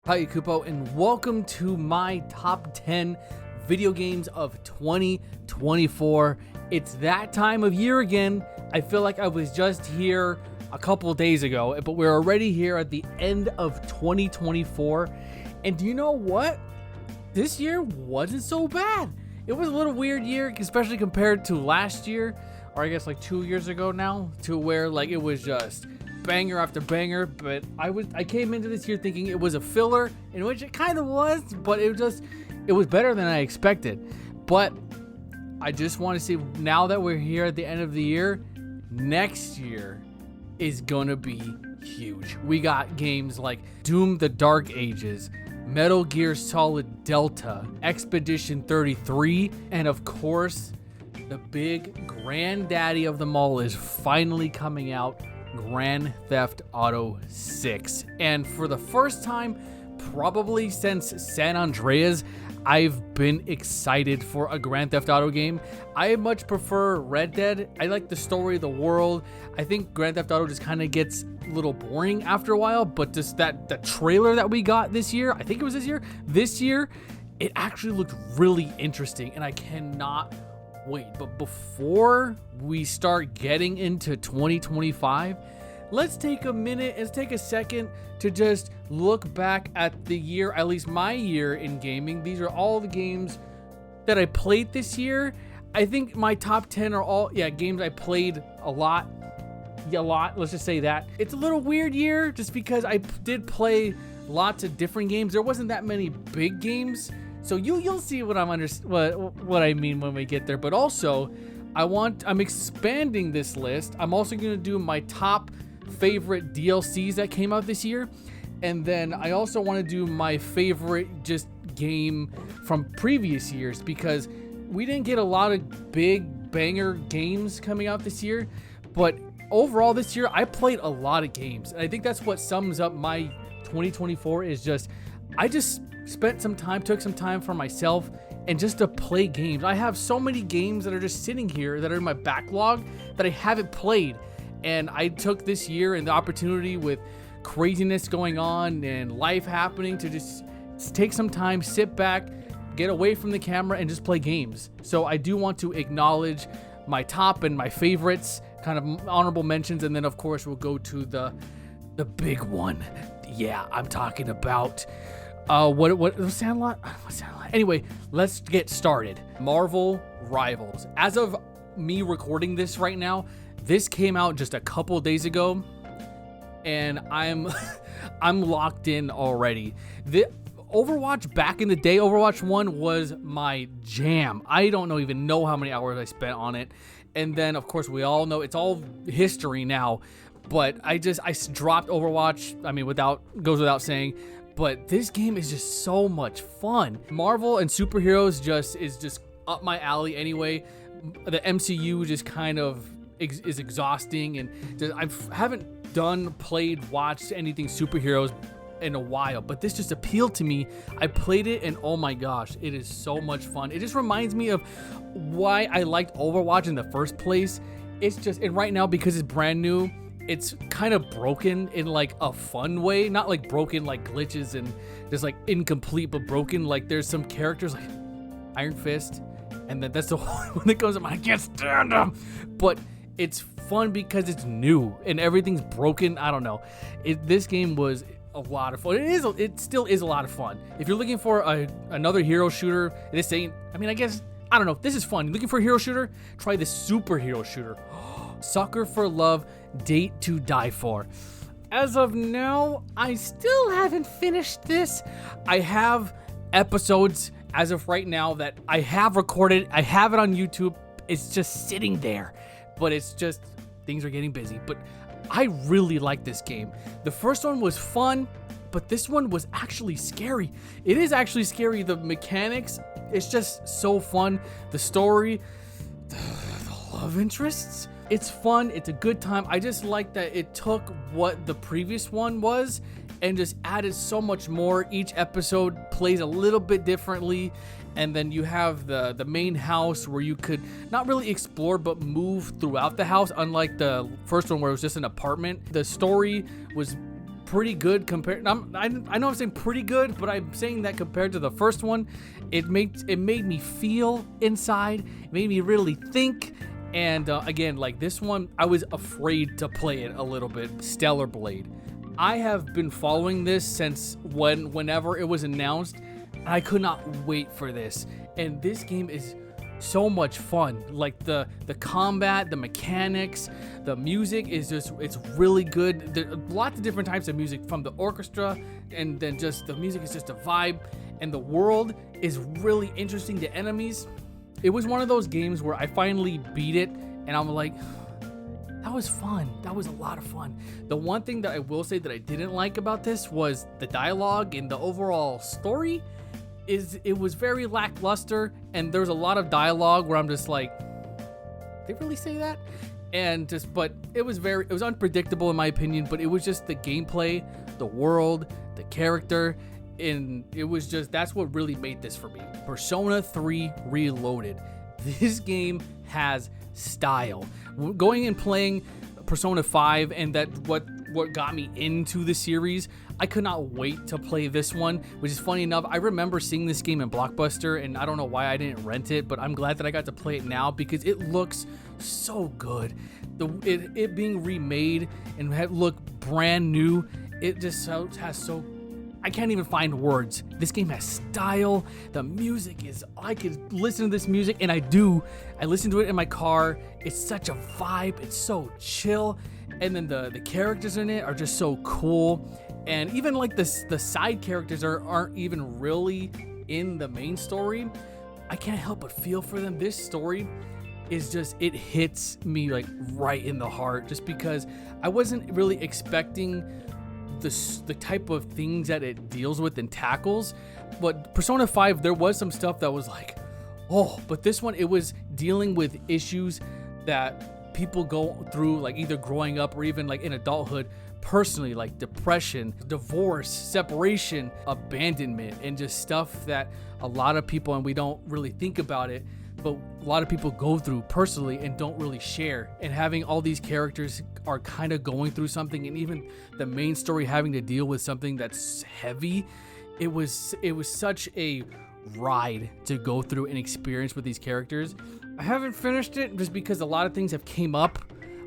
Hi, Kupo, and welcome to my top 10 video games of 2024. It's that time of year again. I feel like I was just here a couple days ago, but we're already here at the end of 2024. And do you know what? This year wasn't so bad. It was a little weird year, especially compared to last year, or I guess like 2 years ago now, to where like it was just banger after banger. But I came into this year thinking it was a filler, in which it kind of was, but it was better than I expected. But I just want to say, now that we're here at the end of the year, next year is gonna be huge. We got games like Doom: The Dark Ages, Metal Gear Solid Delta, Expedition 33, and of course, the big granddaddy of them all is finally coming out, Grand Theft Auto 6. And for the first time, probably since San Andreas, I've been excited for a Grand Theft Auto game. I much prefer Red Dead. I like the story, the world. I think Grand Theft Auto just kind of gets a little boring after a while, but just the trailer that we got this year, I think it was this year, it actually looked really interesting, and I cannot wait. But before we start getting into 2025, let's take a minute and take a second to just look back at the year, at least my year in gaming. These are all the games that I played this year. I think my top 10 are all, games I played a lot. Let's just say that. It's a little weird year just because I did play lots of different games. There wasn't that many big games. So you'll see what what I mean when we get there. But also, I'm expanding this list. I'm also going to do my top favorite DLCs that came out this year, and then I also want to do my favorite just game from previous years, because we didn't get a lot of big banger games coming out this year, but overall this year I played a lot of games, and I think that's what sums up my 2024 is just I just took some time for myself and just to play games. I have so many games that are just sitting here that are in my backlog that I haven't played. And I took this year and the opportunity with craziness going on and life happening to just take some time, sit back, get away from the camera, and just play games. So I do want to acknowledge my top and my favorites, kind of honorable mentions, and then of course we'll go to the big one. Yeah, I'm talking about what was Sandlot? Anyway, let's get started. Marvel Rivals. As of me recording this right now, this came out just a couple days ago, and I'm locked in already. The Overwatch back in the day, Overwatch 1 was my jam. I don't even know how many hours I spent on it. And then, of course, we all know it's all history now. But I dropped Overwatch. I mean, goes without saying. But this game is just so much fun. Marvel and superheroes is just up my alley anyway. The MCU just kind of is exhausting, and I haven't watched anything superheroes in a while, but this just appealed to me. I played it, and oh my gosh, it is so much fun. It just reminds me of why I liked Overwatch in the first place. And right now, because it's brand new, it's kind of broken in like a fun way, not like broken like glitches and just like incomplete, but broken like there's some characters like Iron Fist, and that's the one that comes up. I can't stand them, but it's fun because it's new and everything's broken. I don't know. This game was a lot of fun. It still is a lot of fun. If you're looking for another hero shooter, this ain't. I mean, I guess I don't know. This is fun. You're looking for a hero shooter? Try the superhero shooter. Sucker for Love, Date to Die For. As of now, I still haven't finished this. I have episodes as of right now that I have recorded. I have it on YouTube. It's just sitting there. But it's just, things are getting busy. But I really like this game. The first one was fun, but this one was actually scary. It is actually scary. The mechanics, it's just so fun. The story, the love interests, it's fun. It's a good time. I just like that it took what the previous one was and just added so much more. Each episode plays a little bit differently. And then you have the main house where you could not really explore but move throughout the house, unlike the first one where it was just an apartment. The story was pretty good compared. I know I'm saying pretty good, but I'm saying that compared to the first one, it made me feel inside. It made me really think. And again, like this one, I was afraid to play it a little bit. Stellar Blade. I have been following this since whenever it was announced. And I could not wait for this. And this game is so much fun. Like the combat, the mechanics, the music is it's really good. There are lots of different types of music from the orchestra, and then just the music is just a vibe. And the world is really interesting. The enemies. It was one of those games where I finally beat it, and I'm like, that was fun. That was a lot of fun. The one thing that I will say that I didn't like about this was the dialogue and the overall story. It was very lackluster, and there's a lot of dialogue where I'm just like, they really say that? But it was unpredictable in my opinion, but it was just the gameplay, the world, the character, and it was just, that's what really made this for me. Persona 3 Reloaded. This game has style. Going and playing Persona 5, and that what got me into the series, I could not wait to play this one, which is funny enough. I remember seeing this game in Blockbuster, and I don't know why I didn't rent it, but I'm glad that I got to play it now because it looks so good. It being remade and look brand new, it just has so. I can't even find words. This game has style. The music is, I could listen to this music, and I do. I listen to it in my car. It's such a vibe. It's so chill. And then the characters in it are just so cool. And even like the side characters aren't even really in the main story. I can't help but feel for them. This story is just, it hits me like right in the heart, just because I wasn't really expecting the type of things that it deals with and tackles. But Persona 5, there was some stuff that was like, oh, but this one, it was dealing with issues that people go through, like either growing up or even like in adulthood personally, like depression, divorce, separation, abandonment, and just stuff that a lot of people, and we don't really think about it, but a lot of people go through personally and don't really share. And having all these characters are kind of going through something, and even the main story having to deal with something that's heavy, it was such a ride to go through and experience with these characters. I haven't finished it just because a lot of things have came up,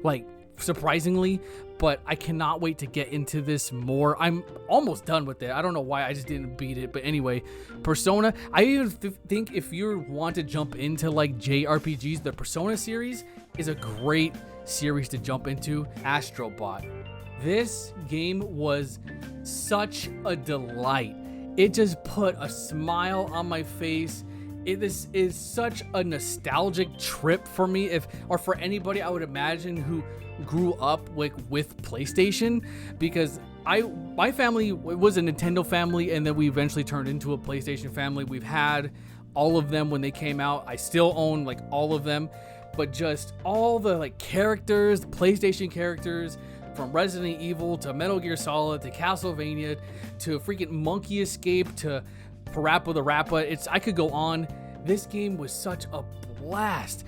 like surprisingly, but I cannot wait to get into this more. I'm almost done with it. I don't know why I just didn't beat it, but anyway, Persona. I even think if you want to jump into like JRPGs, the Persona series is a great series to jump into. Astrobot. This game was such a delight. It just put a smile on my face. This is such a nostalgic trip for me, or for anybody I would imagine who grew up with PlayStation, because my family was a Nintendo family, and then we eventually turned into a PlayStation family. We've had all of them when they came out. I still own like all of them, but just all the like characters, the PlayStation characters, from Resident Evil to Metal Gear Solid to Castlevania to freaking Monkey Escape to Parappa the Rappa. I could go on. This game was such a blast.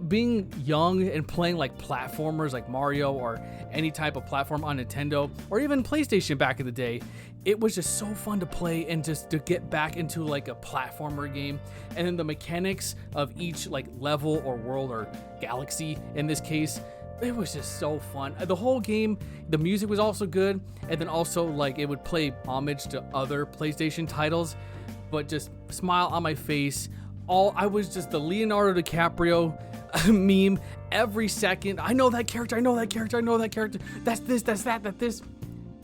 Being young and playing like platformers like Mario or any type of platform on Nintendo or even PlayStation back in the day, it was just so fun to play and just to get back into like a platformer game. And then the mechanics of each like level or world or galaxy in this case, it was just so fun. The whole game, the music was also good, and then also like it would play homage to other PlayStation titles, but just smile on my face. I was just the Leonardo DiCaprio meme every second. I know that character. I know that character. I know that character. That's this. That's that. That this.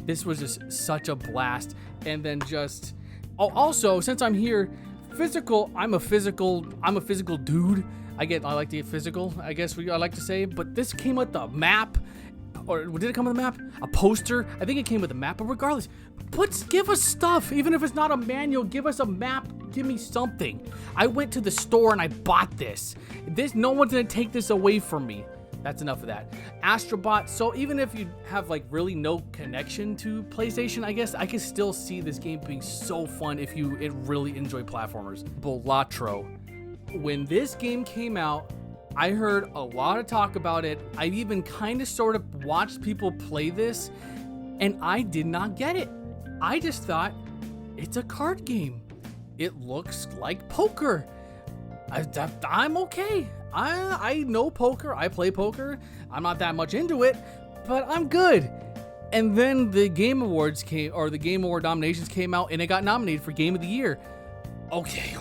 This was just such a blast. And then just also, since I'm here, I'm a physical dude. I like to get physical, I guess I like to say. But this came with the map. Or did it come with a map? A poster? I think it came with a map. But regardless, give us stuff. Even if it's not a manual, give us a map. Give me something. I went to the store and I bought this. No one's gonna take this away from me. That's enough of that. Astrobot. So even if you have like really no connection to PlayStation, I guess I can still see this game being so fun if you really enjoy platformers. Balatro. When this game came out, I heard a lot of talk about it. I even kind of sort of watched people play this, and I did not get it. I just thought it's a card game. It looks like poker. I'm okay. I know poker. I play poker. I'm not that much into it, but I'm good. And then the Game Awards came, or the Game Award nominations came out, and it got nominated for Game of the Year. Okay,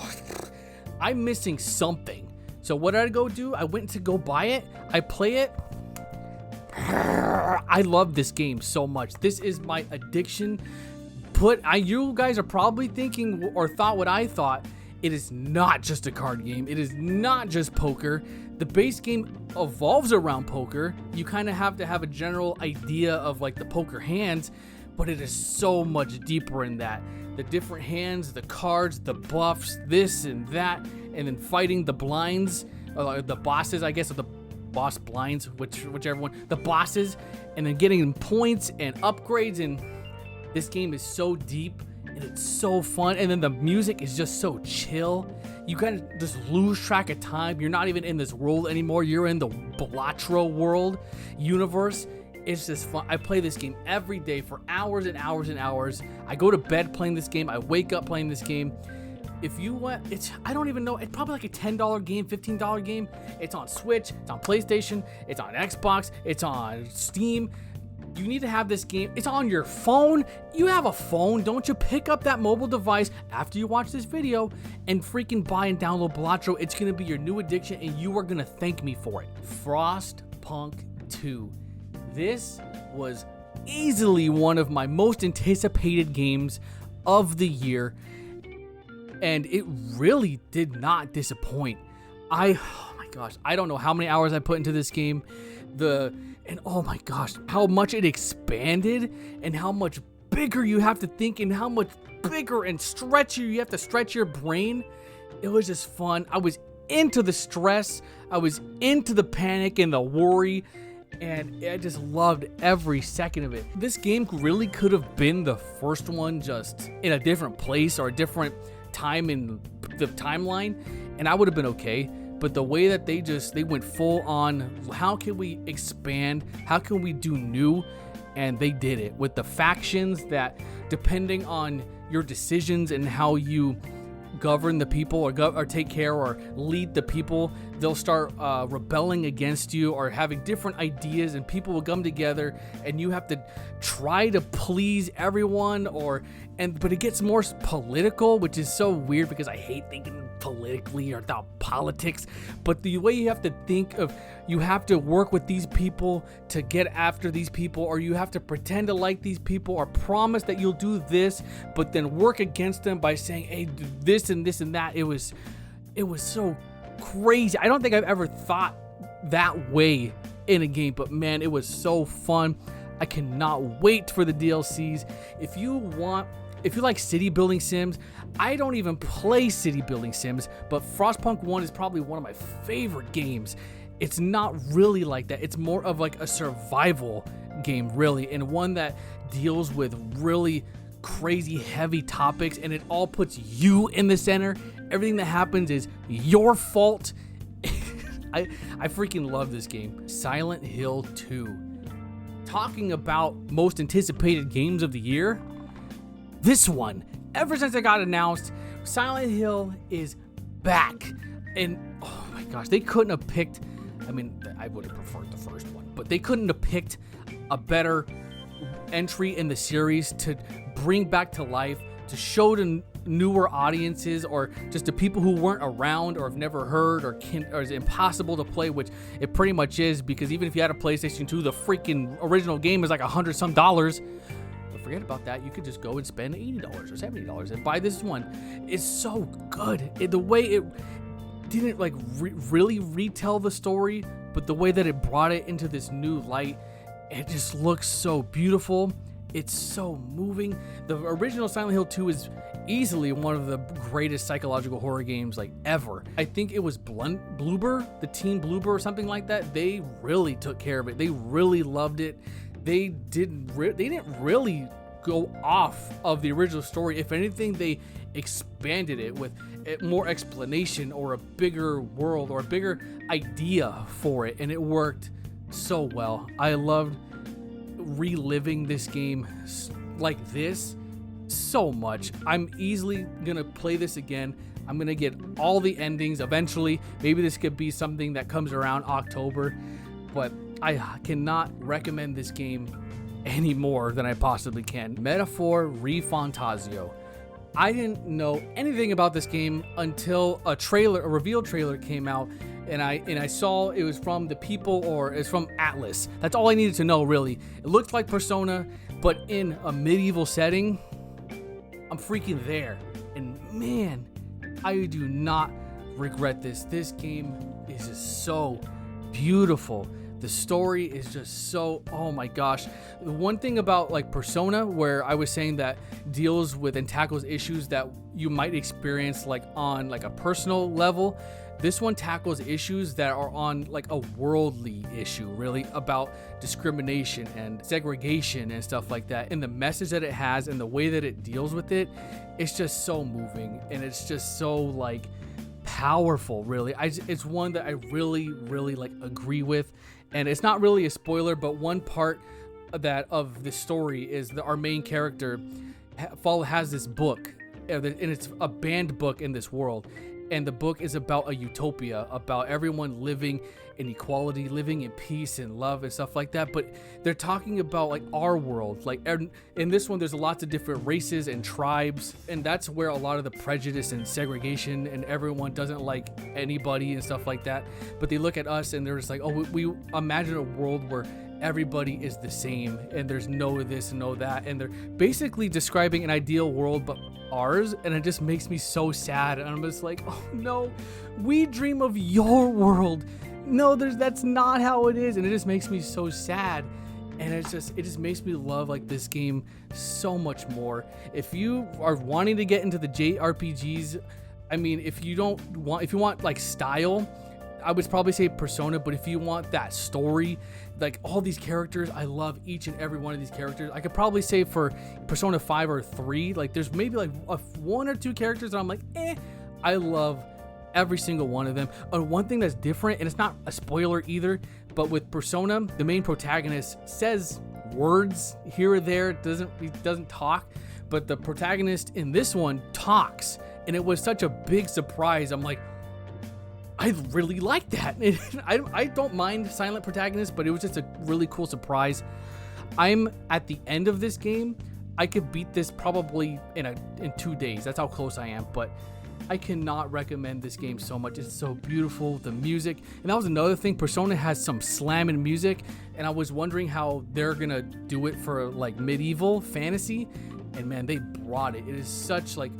I'm missing something. So what did I go do? I went to go buy it. I play it. I love this game so much. This is my addiction. You guys are probably thinking or thought what I thought. It is not just a card game. It is not just poker. The base game evolves around poker. You kind of have to have a general idea of like the poker hands, but it is so much deeper in that. The different hands, the cards, the buffs, this and that, and then fighting the blinds, the bosses, I guess, or the boss blinds, whichever one, the bosses, and then getting points and upgrades. And this game is so deep and it's so fun. And then the music is just so chill. You kind of just lose track of time. You're not even in this world anymore. You're in the Blatro world universe. It's just fun. I play this game every day for hours and hours and hours. I go to bed playing this game. I wake up playing this game. If you want, I don't even know. It's probably like a $10 game, $15 game. It's on Switch. It's on PlayStation. It's on Xbox. It's on Steam. You need to have this game. It's on your phone. You have a phone. Don't you pick up that mobile device after you watch this video and freaking buy and download Blatro. It's going to be your new addiction, and you are going to thank me for it. Frostpunk 2. This was easily one of my most anticipated games of the year, and it really did not disappoint. Oh my gosh, I don't know how many hours I put into this game. And oh my gosh, how much it expanded and how much bigger you have to think and how much bigger and stretchier you have to stretch your brain. It was just fun. I was into the stress. I was into the panic and the worry. And I just loved every second of it. This game really could have been the first one, just in a different place or a different time in the timeline, and I would have been okay. But the way that they went full on, how can we expand? How can we do new? And they did it with the factions that, depending on your decisions and how you govern the people or take care or lead the people, they'll start rebelling against you or having different ideas, and people will come together and you have to try to please everyone. But it gets more political, which is so weird because I hate thinking politically or about politics. But the way you have to think of, you have to work with these people to get after these people, or you have to pretend to like these people or promise that you'll do this, but then work against them by saying, hey, do this and this and that. It was so crazy. I don't think I've ever thought that way in a game, but man, it was so fun. I cannot wait for the DLCs. If you like city building sims, I don't even play city building sims, but Frostpunk 1 is probably one of my favorite games. It's not really like that. It's more of like a survival game, really, and one that deals with really crazy heavy topics, and it all puts you in the center. Everything that happens is your fault. I freaking love this game. Silent Hill 2. Talking about most anticipated games of the year, this one, ever since it got announced, Silent Hill is back. And oh my gosh, they couldn't have picked, I mean, I would have preferred the first one, but they couldn't have picked a better entry in the series to bring back to life, to show to newer audiences or just to people who weren't around or have never heard or is impossible to play, which it pretty much is, because even if you had a PlayStation 2, the freaking original game is like $100-some. But forget about that. You could just go and spend $80 or $70 and buy this one. It's so good. The way it didn't like really retell the story, but the way that it brought it into this new light, it just looks so beautiful. It's so moving. The original Silent Hill 2 is easily one of the greatest psychological horror games like ever. I think it was Bloober, the team Bloober or something like that. They really took care of it. They really loved it. They didn't really go off of the original story. If anything, they expanded it with more explanation or a bigger world or a bigger idea for it, and it worked so well. I loved reliving this game like this so much. I'm easily gonna play this again. I'm gonna get all the endings eventually. Maybe this could be something that comes around October, but I cannot recommend this game any more than I possibly can. Metaphor Refantasio. I didn't know anything about this game until a reveal trailer came out, and I saw it was from the people, or it's from Atlas. That's all I needed to know, really. It looked like Persona, but in a medieval setting. I'm freaking there, and man, I do not regret this. This game is just so beautiful. The story is just so, oh my gosh. The one thing about like Persona, where I was saying that deals with and tackles issues that you might experience like on like a personal level, this one tackles issues that are on like a worldly issue, really, about discrimination and segregation and stuff like that. And the message that it has and the way that it deals with it, it's just so moving, and it's just so like powerful, really. It's one that I really like agree with. And it's not really a spoiler, but one part that of the story is that our main character has this book, and it's a banned book in this world. And the book is about a utopia, about everyone living in equality, living in peace and love and stuff like that. But they're talking about like our world. Like in this one, there's lots of different races and tribes, and that's where a lot of the prejudice and segregation, and everyone doesn't like anybody and stuff like that. But they look at us and they're just like, oh, we imagine a world where everybody is the same, and there's no this and no that, and they're basically describing an ideal world but ours, and it just makes me so sad. And I'm just like, oh no, we dream of your world. No, that's not how it is, and it just makes me so sad. And it just makes me love like this game so much more. If you are wanting to get into the JRPGs, I mean, if you want like style, I would probably say Persona. But if you want that story, like all these characters, I love each and every one of these characters. I could probably say for Persona 5 or 3, like there's maybe like one or two characters that I'm like, I love every single one of them. One thing that's different, and it's not a spoiler either, but with Persona, the main protagonist says words here or there. He doesn't talk, but the protagonist in this one talks, and it was such a big surprise. I'm like, I really like that. I don't mind silent protagonists, but it was just a really cool surprise. I'm at the end of this game. I could beat this probably in 2 days. That's how close I am, but I cannot recommend this game so much. It's so beautiful, the music. And that was another thing. Persona has some slamming music, and I was wondering how they're gonna do it for like medieval fantasy. And man, they brought it. It is such like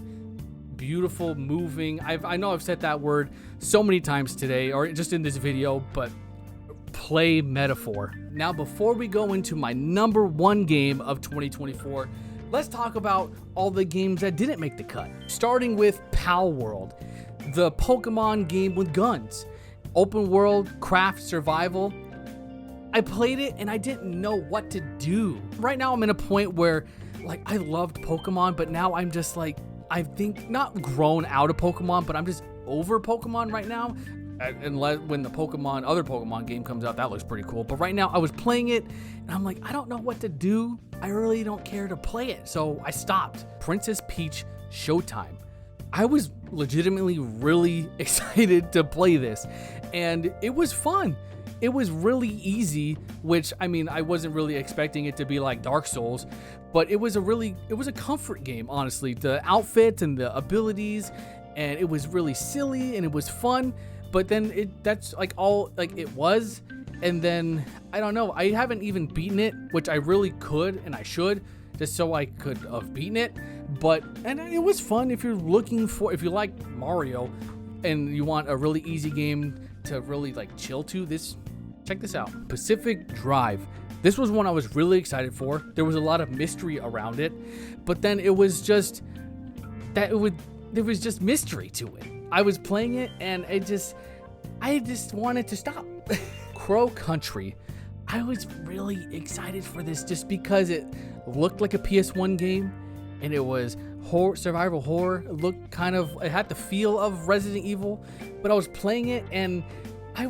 beautiful, moving. I know I've said that word so many times today, or just in this video, but play Metaphor. Now, before we go into my number one game of 2024, let's talk about all the games that didn't make the cut. Starting with Pal World, the Pokemon game with guns. Open world, craft, survival. I played it and I didn't know what to do. Right now I'm in a point where like I loved Pokemon, but now I'm just like, I think not grown out of Pokemon, but I'm just over Pokemon right now. Unless when the other Pokemon game comes out, that looks pretty cool. But right now I was playing it and I'm like, I don't know what to do. I really don't care to play it. So I stopped. Princess Peach Showtime. I was legitimately really excited to play this, and it was fun. It was really easy, which I mean, I wasn't really expecting it to be like Dark Souls, but it was a comfort game, honestly. The outfits and the abilities, and it was really silly and it was fun. But then that's like all like it was. And then I don't know, I haven't even beaten it, which I really could and I should, just so I could have beaten it. And it was fun. If you like Mario and you want a really easy game to really like chill to, check this out. Pacific Drive. This was one I was really excited for. There was a lot of mystery around it, but then there was just mystery to it. I was playing it and I just wanted to stop. Crow Country. I was really excited for this just because it looked like a PS1 game, and it was survival horror. It had the feel of Resident Evil, but I was playing it and I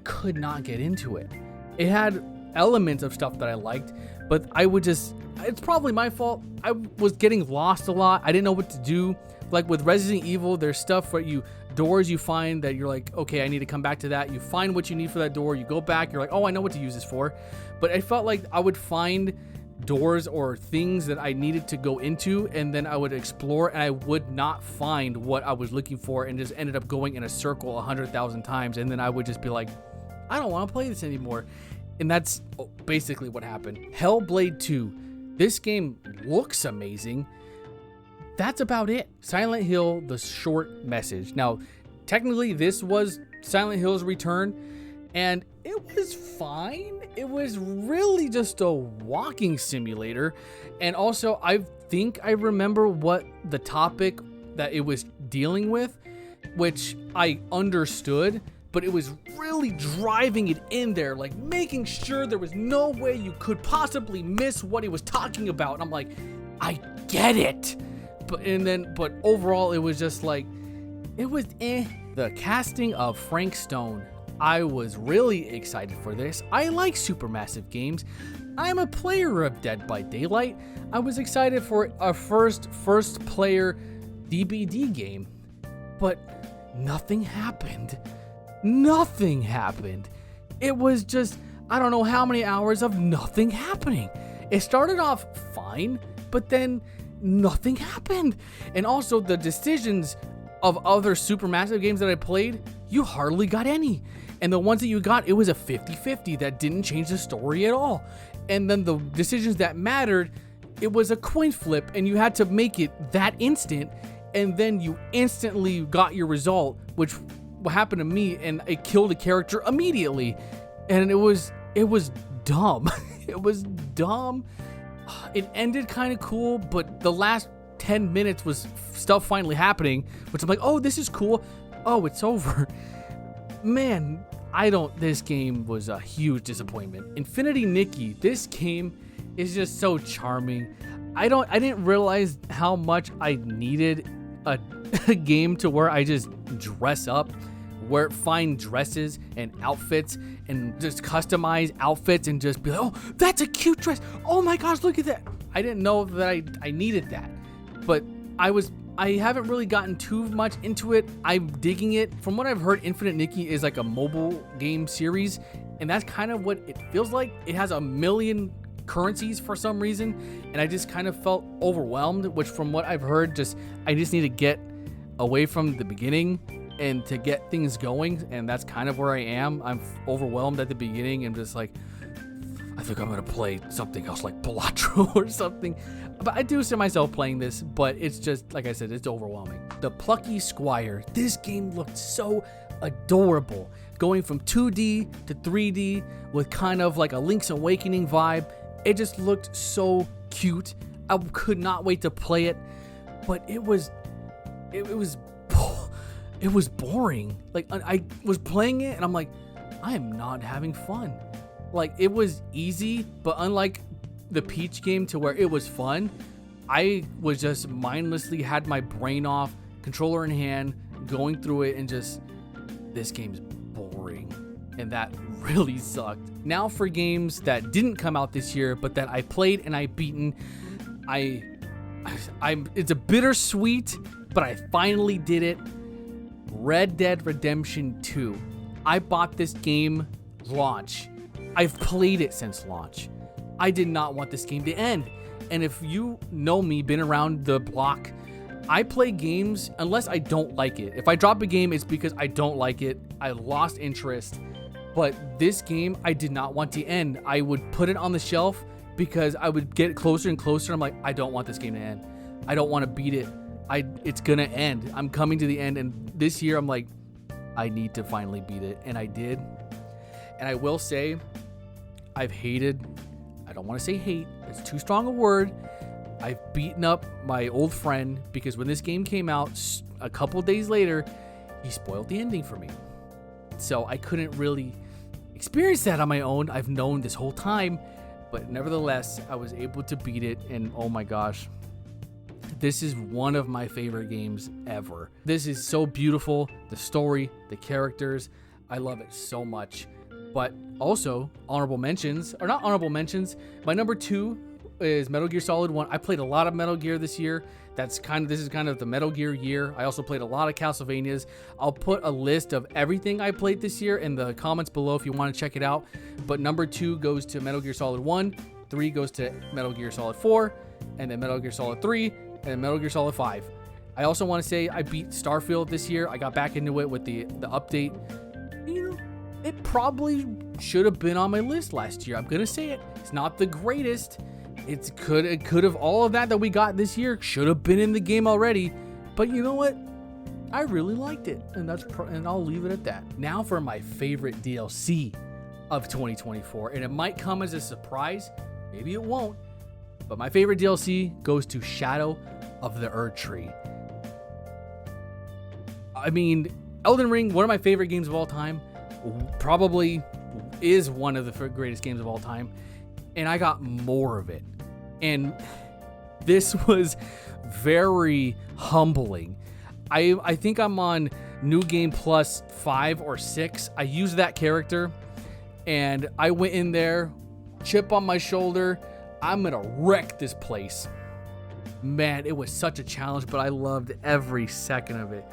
could not get into it. It had elements of stuff that I liked, but it's probably my fault. I was getting lost a lot. I didn't know what to do. Like with Resident Evil, there's stuff where doors you find that you're like, okay, I need to come back to that. You find what you need for that door. You go back. You're like, oh, I know what to use this for. But I felt like I would find doors or things that I needed to go into, and then I would explore, and I would not find what I was looking for, and just ended up going in a circle 100,000 times. And then I would just be like, I don't want to play this anymore. And that's basically what happened. Hellblade 2. This game looks amazing. That's about it. Silent Hill, the short message. Now, technically, this was Silent Hill's return, and it was fine. It was really just a walking simulator. And also, I think I remember what the topic that it was dealing with, which I understood, but it was really driving it in there, like making sure there was no way you could possibly miss what he was talking about. And I'm like, I get it. But overall, it was just like, it was eh. The casting of Frank Stone. I was really excited for this. I like supermassive games. I'm a player of Dead by Daylight. I was excited for a first player DBD game, but nothing happened. Nothing happened. It was just, I don't know how many hours of nothing happening. It started off fine, but then nothing happened. And also the decisions of other supermassive games that I played, you hardly got any. And the ones that you got, it was a 50-50 that didn't change the story at all. And then the decisions that mattered, it was a coin flip, and you had to make it that instant, and then you instantly got your result, which happened to me, and it killed a character immediately. And it was dumb. It was dumb. It ended kind of cool, but the last 10 minutes was stuff finally happening, which I'm like, oh, this is cool. Oh, it's over. Man, this game was a huge disappointment. Infinity Nikki, this game is just so charming. I didn't realize how much I needed a game to where I just dress up, find dresses and outfits and just customize outfits and just be like, oh, that's a cute dress. Oh my gosh, look at that. I didn't know that I needed that, but I haven't really gotten too much into it. I'm digging it. From what I've heard, Infinite Nikki is like a mobile game series, and that's kind of what it feels like. It has a million currencies for some reason, and I just kind of felt overwhelmed, which from what I've heard, I just need to get away from the beginning and to get things going, and that's kind of where I am. I'm overwhelmed at the beginning and just like, I think I'm gonna play something else like Balatro or something. But I do see myself playing this, but it's just, like I said, it's overwhelming. The Plucky Squire. This game looked so adorable. Going from 2D to 3D with kind of like a Link's Awakening vibe. It just looked so cute. I could not wait to play it, but it was boring. Like, I was playing it and I'm like, I am not having fun. Like, it was easy, but unlike the Peach game to where it was fun, I was just mindlessly had my brain off, controller in hand, going through it, and just, this game's boring. And that really sucked. Now for games that didn't come out this year, but that I played and I beaten, it's a bittersweet, but I finally did it. Red Dead Redemption 2. I bought this game launch. I've played it since launch. I did not want this game to end. And if you know me, been around the block, I play games unless I don't like it. If I drop a game, it's because I don't like it. I lost interest. But this game, I did not want to end. I would put it on the shelf because I would get closer and closer. I'm like, I don't want this game to end. I don't want to beat it. It's gonna end. I'm coming to the end. And this year, I'm like, I need to finally beat it. And I did. And I will say, I don't want to say hate, it's too strong a word. I've beaten up my old friend because when this game came out a couple days later, he spoiled the ending for me. So I couldn't really experience that on my own. I've known this whole time, but nevertheless, I was able to beat it, and oh my gosh, this is one of my favorite games ever. This is so beautiful. The story, the characters, I love it so much. But also, honorable mentions, or not honorable mentions, my number 2 is Metal Gear Solid 1. I played a lot of Metal Gear this year. This is kind of the Metal Gear year. I also played a lot of Castlevanias. I'll put a list of everything I played this year in the comments below if you want to check it out. But number 2 goes to Metal Gear Solid 1, 3 goes to Metal Gear Solid 4, and then Metal Gear Solid 3, and then Metal Gear Solid 5. I also want to say I beat Starfield this year. I got back into it with the update. You know, it probably should have been on my list last year. I'm going to say it. It's not the greatest. It could have, all of that we got this year should have been in the game already. But you know what? I really liked it. And I'll leave it at that. Now for my favorite DLC of 2024. And it might come as a surprise. Maybe it won't. But my favorite DLC goes to Shadow of the Erdtree. I mean, Elden Ring, one of my favorite games of all time. Probably is one of the greatest games of all time. And I got more of it. And this was very humbling. I think I'm on New Game Plus 5 or 6. I used that character and I went in there, chip on my shoulder. I'm gonna wreck this place. Man, it was such a challenge, but I loved every second of it.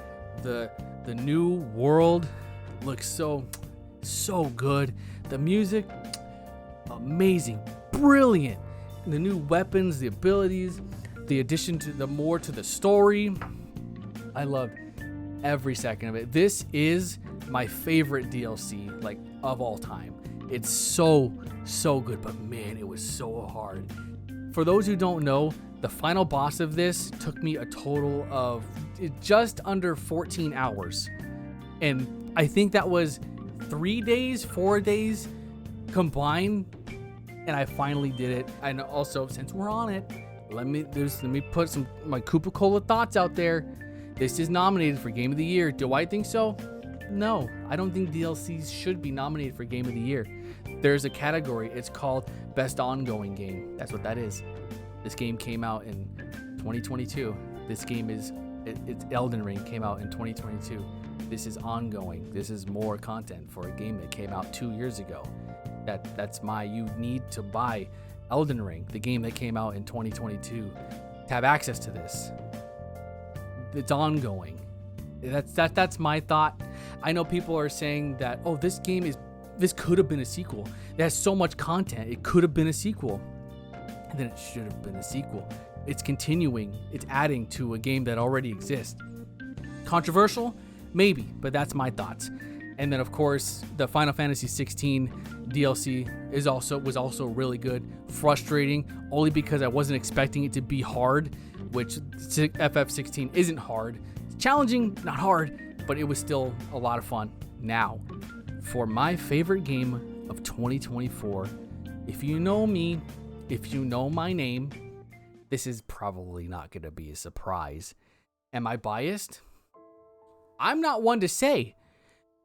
The new world looks so good. The music, amazing, brilliant. The new weapons, the abilities, the addition to the story. I loved every second of it. This is my favorite DLC of all time. It's so good, but man, it was so hard. For those who don't know, the final boss of this took me a total of just under 14 hours. And I think that was 4 days combined. And I finally did it. And also, since we're on it, let me put my KupoCola thoughts out there. This is nominated for Game of the Year. Do I think so? No, I don't think DLCs should be nominated for Game of the Year. There's a category. It's called Best Ongoing Game. That's what that is. This game came out in 2022. It's Elden Ring came out in 2022. This is ongoing. This is more content for a game that came out 2 years ago. You need to buy Elden Ring, the game that came out in 2022, to have access to this. It's ongoing. That's my thought. I know people are saying that, oh, this could have been a sequel. It has so much content. It could have been a sequel. And then it should have been a sequel. It's continuing. It's adding to a game that already exists. Controversial? Maybe, but that's my thoughts. And then, of course, the Final Fantasy 16 DLC was also really good. Frustrating, only because I wasn't expecting it to be hard, which FF16 isn't hard. It's challenging, not hard, but it was still a lot of fun. Now, for my favorite game of 2024, if you know me, if you know my name, this is probably not going to be a surprise. Am I biased? I'm not one to say.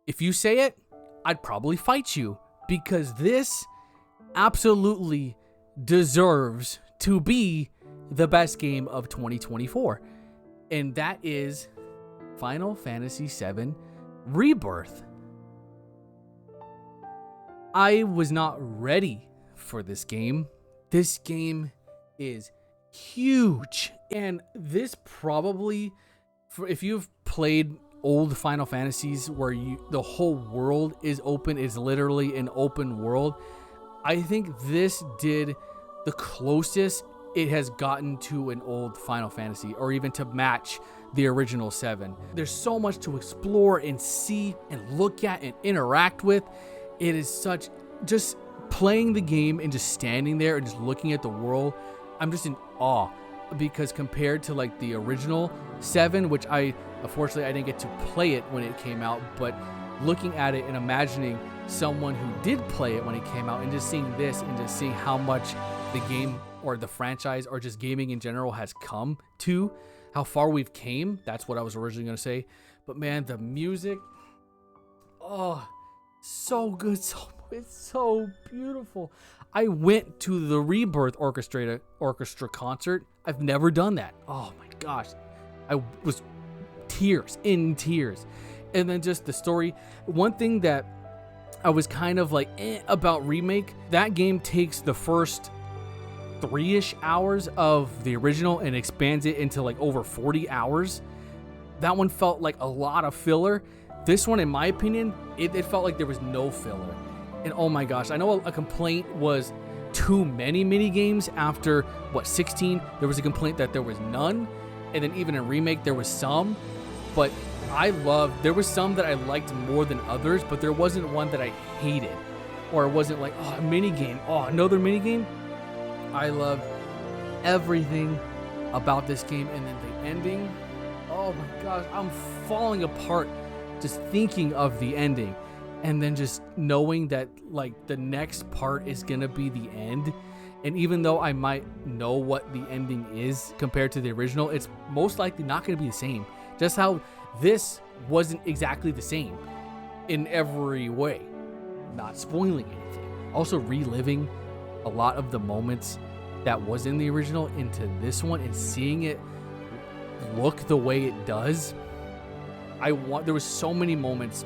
If you say it, I'd probably fight you, because this absolutely deserves to be the best game of 2024. And that is Final Fantasy VII Rebirth. I was not ready for this game. This game is huge. And this probably, if you've played old Final Fantasies where the whole world is open, is literally an open world, I think this did the closest it has gotten to an old Final Fantasy, or even to match the original 7. There's so much to explore and see and look at and interact with. It is just playing the game and just standing there and just looking at the world, I'm just in awe, because compared to the original 7, which unfortunately I didn't get to play it when it came out, but looking at it and imagining someone who did play it when it came out and just seeing this and just seeing how much the game or the franchise or just gaming in general has come to, how far we've came. That's what I was originally going to say. But man, the music, oh, so good. It's so beautiful. I went to the Rebirth Orchestra concert. I've never done that. Oh my gosh. I was in tears. And then just the story. One thing that I was kind of like about Remake. That game takes the first 3-ish hours of the original and expands it into like over 40 hours. That one felt like a lot of filler. This one, in my opinion, it felt like there was no filler. And oh my gosh, I know a complaint was too many mini games. After 16, there was a complaint that there was none, and then even in Remake there was some. But there was some that I liked more than others, but there wasn't one that I hated, or it wasn't like, oh, a mini game, oh, another mini game. I loved everything about this game, and then the ending. Oh my gosh, I'm falling apart just thinking of the ending, and then just knowing that like the next part is gonna be the end. And even though I might know what the ending is compared to the original, it's most likely not gonna be the same. Just how this wasn't exactly the same in every way. Not spoiling anything. Also reliving a lot of the moments that was in the original into this one and seeing it look the way it does. There was so many moments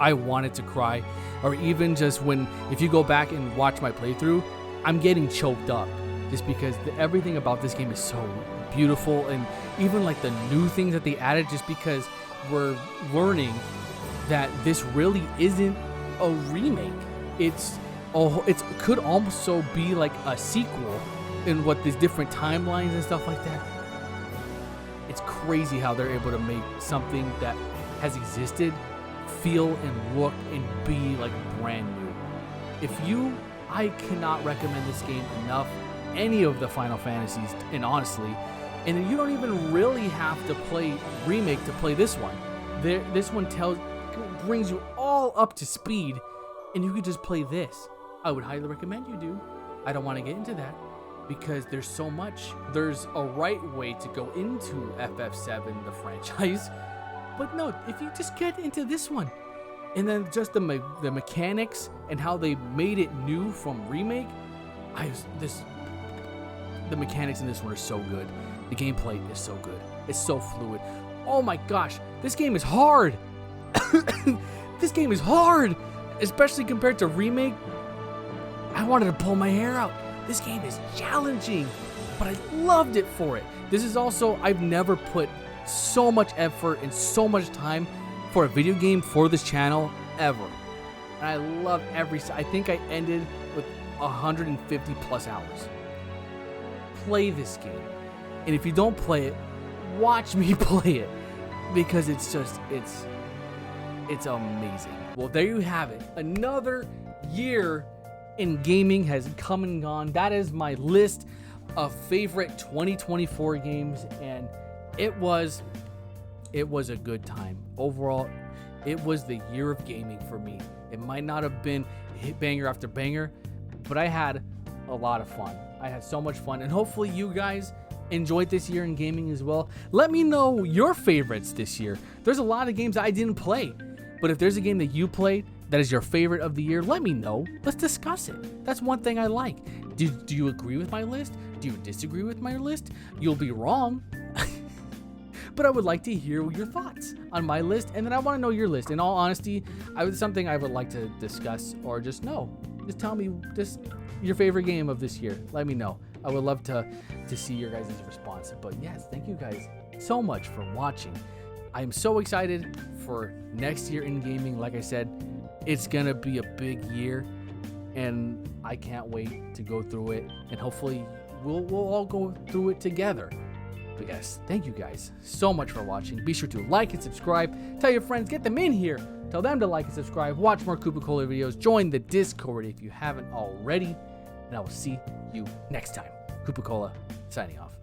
I wanted to cry, or even just if you go back and watch my playthrough, I'm getting choked up just because everything about this game is so beautiful, and even like the new things that they added, just because we're learning that this really isn't a remake. It could also be like a sequel in what these different timelines and stuff like that. It's crazy how they're able to make something that has existed feel and look and be like brand new. I cannot recommend this game enough. Any of the Final Fantasies, and honestly, and you don't even really have to play Remake to play this one. This one brings you all up to speed, and you could just play this. I would highly recommend you do. I don't want to get into that because there's so much. There's a right way to go into FF7, the franchise, but no, if you just get into this one, and then just the mechanics and how they made it new from Remake, the mechanics in this one are so good. The gameplay is so good. It's so fluid. Oh my gosh, this game is hard. This game is hard, especially compared to Remake. I wanted to pull my hair out. This game is challenging, but I loved it for it. This is also, I've never put so much effort and so much time for a video game for this channel ever. And I love I think I ended with 150 plus hours. Play this game. And if you don't play it, watch me play it, because it's amazing. Well, there you have it. Another year in gaming has come and gone. That is my list of favorite 2024 games, and it was a good time. Overall, it was the year of gaming for me. It might not have been hit banger after banger, but I had a lot of fun. I had so much fun, and hopefully you guys enjoyed this year in gaming as well. Let me know your favorites this year. There's a lot of games I didn't play, but if there's a game that you played that is your favorite of the year, let me know. Let's discuss it. That's one thing I like. Do you agree with my list? Do you disagree with my list? You'll be wrong. But I would like to hear your thoughts on my list, and then I want to know your list. In all honesty, something I would like to discuss, or just tell me your favorite game of this year. Let me know. I would love to see your guys' response. But yes, thank you guys so much for watching. I am so excited for next year in gaming. Like I said, it's gonna be a big year, and I can't wait to go through it, and hopefully we'll all go through it together. But yes, thank you guys so much for watching. Be sure to like and subscribe. Tell your friends, get them in here. Tell them to like and subscribe. Watch more KupoCola videos. Join the Discord if you haven't already. And I will see you next time. KupoCola signing off.